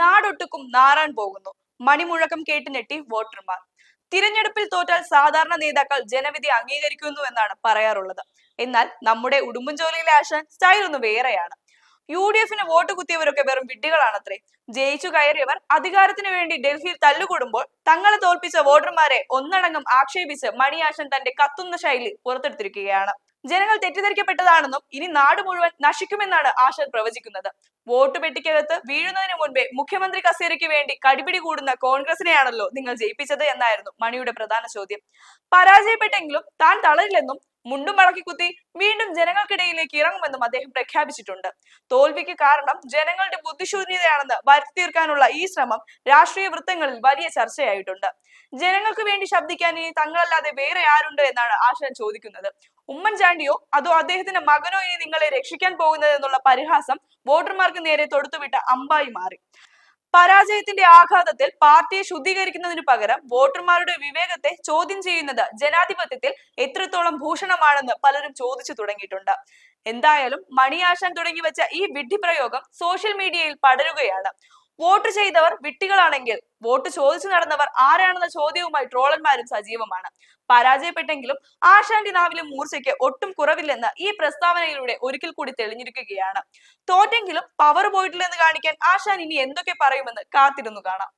നാടൊട്ടുക്കും നാറാൻ പോകുന്നു. മണിമുഴക്കം കേട്ട് ഞെട്ടി വോട്ടർമാർ. തിരഞ്ഞെടുപ്പിൽ തോറ്റാൽ സാധാരണ നേതാക്കൾ ജനവിധി അംഗീകരിക്കുന്നു എന്നാണ് പറയാറുള്ളത്. എന്നാൽ നമ്മുടെ ഉടുമ്പൻചോലയിലെ ആശാൻ സ്റ്റൈൽ ഒന്ന് വേറെയാണ്. UDFന് വോട്ട് കുത്തിയവരൊക്കെ വെറും വിഡ്ഢികളാണത്രേ. ജയിച്ചു കയറിയവർ അധികാരത്തിന് വേണ്ടി ഡൽഹിയിൽ തല്ലുകൂടുമ്പോൾ തങ്ങളെ തോൽപ്പിച്ച വോട്ടർമാരെ ഒന്നടങ്കം ആക്ഷേപിച്ച് മണിയാശൻ തന്റെ കത്തുന്ന ശൈലി പുറത്തെടുത്തിരിക്കുകയാണ്. ജനങ്ങൾ തെറ്റിദ്ധരിക്കപ്പെട്ടതാണെന്നും ഇനി നാട് മുഴുവൻ നശിക്കുമെന്നാണ് ആശാൻ പ്രവചിക്കുന്നത്. വോട്ട് പെട്ടിക്കകത്ത് വീഴുന്നതിന് മുൻപേ മുഖ്യമന്ത്രി കസേരയ്ക്ക് വേണ്ടി കടിപിടി കൂടുന്ന കോൺഗ്രസിനെയാണല്ലോ നിങ്ങൾ ജയിപ്പിച്ചത് എന്നായിരുന്നു മണിയുടെ പ്രധാന ചോദ്യം. പരാജയപ്പെട്ടെങ്കിലും താൻ തളരില്ലെന്നും മുണ്ടും മടക്കി കുത്തി വീണ്ടും ജനങ്ങൾക്കിടയിലേക്ക് ഇറങ്ങുമെന്നും അദ്ദേഹം പ്രഖ്യാപിച്ചിട്ടുണ്ട്. തോൽവിക്ക് കാരണം ജനങ്ങളുടെ ബുദ്ധിശൂന്യതയാണെന്ന് വരുത്തി തീർക്കാനുള്ള ഈ ശ്രമം രാഷ്ട്രീയ വൃത്തങ്ങളിൽ വലിയ ചർച്ചയായിട്ടുണ്ട്. ജനങ്ങൾക്ക് വേണ്ടി ശബ്ദിക്കാൻ ഇനി തങ്ങളല്ലാതെ വേറെ ആരുണ്ട് എന്നാണ് ആശാൻ ചോദിക്കുന്നത്. ഉമ്മൻചാണ്ടിയോ അതോ അദ്ദേഹത്തിന്റെ മകനോ ഇനി നിങ്ങളെ രക്ഷിക്കാൻ പോകുന്നത് എന്നുള്ള പരിഹാസം വോട്ടർമാർക്ക് നേരെ തൊടുത്തുവിട്ട അമ്പായി മാറി. പരാജയത്തിന്റെ ആഘാതത്തിൽ പാർട്ടിയെ ശുദ്ധീകരിക്കുന്നതിനു പകരം വോട്ടർമാരുടെ വിവേകത്തെ ചോദ്യം ചെയ്യുന്നത് ജനാധിപത്യത്തിൽ എത്രത്തോളം ഭൂഷണമാണെന്ന് പലരും ചോദിച്ചു തുടങ്ങിയിട്ടുണ്ട്. എന്തായാലും മണിയാശാൻ തുടങ്ങി വെച്ച ഈ വിഡ്ഢിപ്രയോഗം സോഷ്യൽ മീഡിയയിൽ പടരുകയാണ്. വോട്ട് ചെയ്തവർ വിഡ്ഢികളാണെങ്കിൽ വോട്ട് ചോദിച്ചു നടന്നവർ ആരാണെന്ന ചോദ്യവുമായി ട്രോളന്മാരും സജീവമാണ്. പരാജയപ്പെട്ടെങ്കിലും ആശാന്റെ നാവിലെ മൂർച്ചയ്ക്ക് ഒട്ടും കുറവില്ലെന്ന് ഈ പ്രസ്താവനയിലൂടെ ഒരിക്കൽ കൂടി തെളിഞ്ഞിരിക്കുകയാണ്. തോറ്റെങ്കിലും പവർ പോയിട്ടില്ലെന്ന് കാണിക്കാൻ ആശാൻ ഇനി എന്തൊക്കെ പറയുമെന്ന് കാത്തിരുന്നു കാണാം.